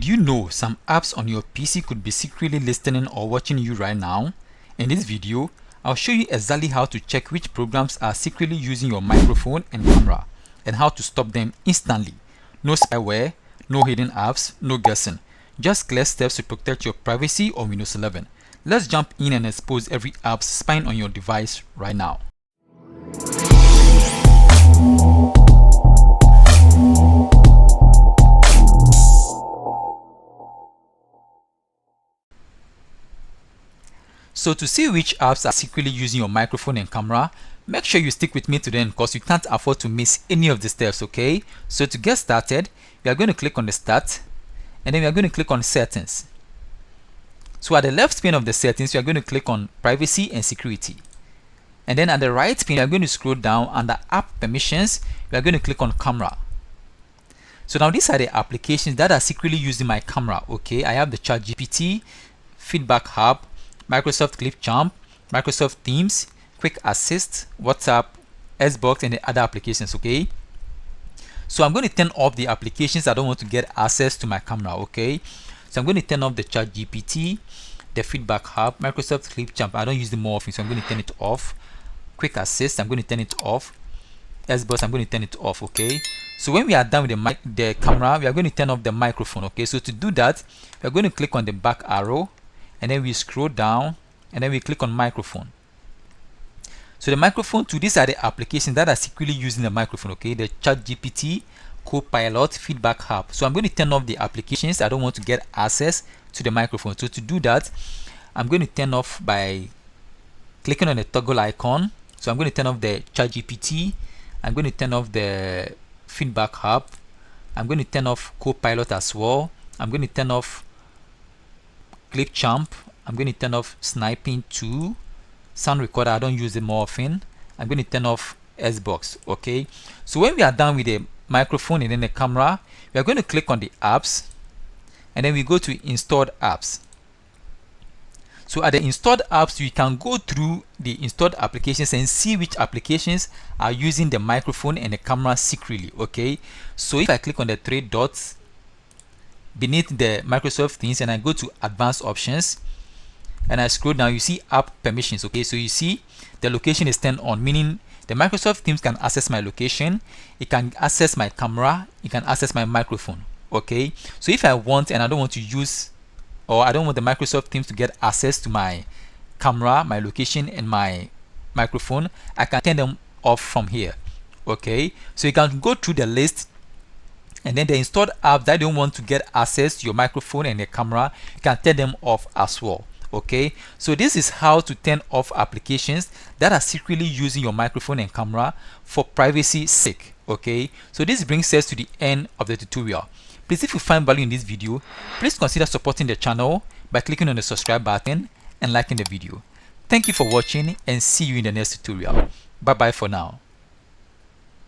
Did you know some apps on your PC could be secretly listening or watching you right now? In this video, I'll show you exactly how to check which programs are secretly using your microphone and camera and how to stop them instantly. No spyware, no hidden apps, no guessing. Just clear steps to protect your privacy on Windows 11. Let's jump in and expose every app spying on your device right now. So to see which apps are secretly using your microphone and camera, make sure you stick with me to the end because you can't afford to miss any of the steps, okay? So to get started, we are going to click on the Start and then we are going to click on Settings. So at the left pane of the settings, we are going to click on Privacy and Security. And then at the right pane, we are going to scroll down under App Permissions, we are going to click on Camera. So now these are the applications that are secretly using my camera, okay? I have the ChatGPT, Feedback Hub, Microsoft Clipchamp, Microsoft Teams, Quick Assist, WhatsApp, Xbox, and the other applications, okay? So I'm going to turn off the applications I don't want to get access to my camera, okay? So I'm going to turn off the ChatGPT, the Feedback Hub, Microsoft Clipchamp. I don't use them more often, so I'm going to turn it off. Quick Assist, I'm going to turn it off. Xbox, I'm going to turn it off, okay? So when we are done with the camera, we are going to turn off the microphone, okay? So to do that, we are going to click on the back arrow, and then we scroll down and then we click on microphone. So the microphone too, these are the applications that are secretly using the microphone, okay? The ChatGPT, Copilot, Feedback Hub. So I'm going to turn off the applications I don't want to get access to the microphone. So to do that, I'm going to turn off by clicking on the toggle icon. So I'm going to turn off the ChatGPT, I'm going to turn off the Feedback Hub, I'm going to turn off Copilot as well, I'm going to turn off Clipchamp, I'm going to turn off Sniping 2, Sound Recorder, I don't use it more often. I'm going to turn off Xbox, okay? So when we are done with the microphone and then the camera, we are going to click on the apps and then we go to installed apps. So at the installed apps, you can go through the installed applications and see which applications are using the microphone and the camera secretly, okay? So if I click on the three dots beneath the Microsoft things and I go to advanced options and I scroll down, you see app permissions, okay? So you see the location is turned on, meaning the Microsoft Teams can access my location, it can access my camera, it can access my microphone, okay? So if I want and I don't want to use, or I don't want the Microsoft Teams to get access to my camera, my location, and my microphone, I can turn them off from here, okay? So you can go through the list and then the installed apps that don't want to get access to your microphone and the camera, you can turn them off as well, okay? So this is how to turn off applications that are secretly using your microphone and camera for privacy's sake, okay? So this brings us to the end of the tutorial. Please, if you find value in this video, please consider supporting the channel by clicking on the subscribe button and liking the video. Thank you for watching and see you in the next tutorial. Bye bye for now.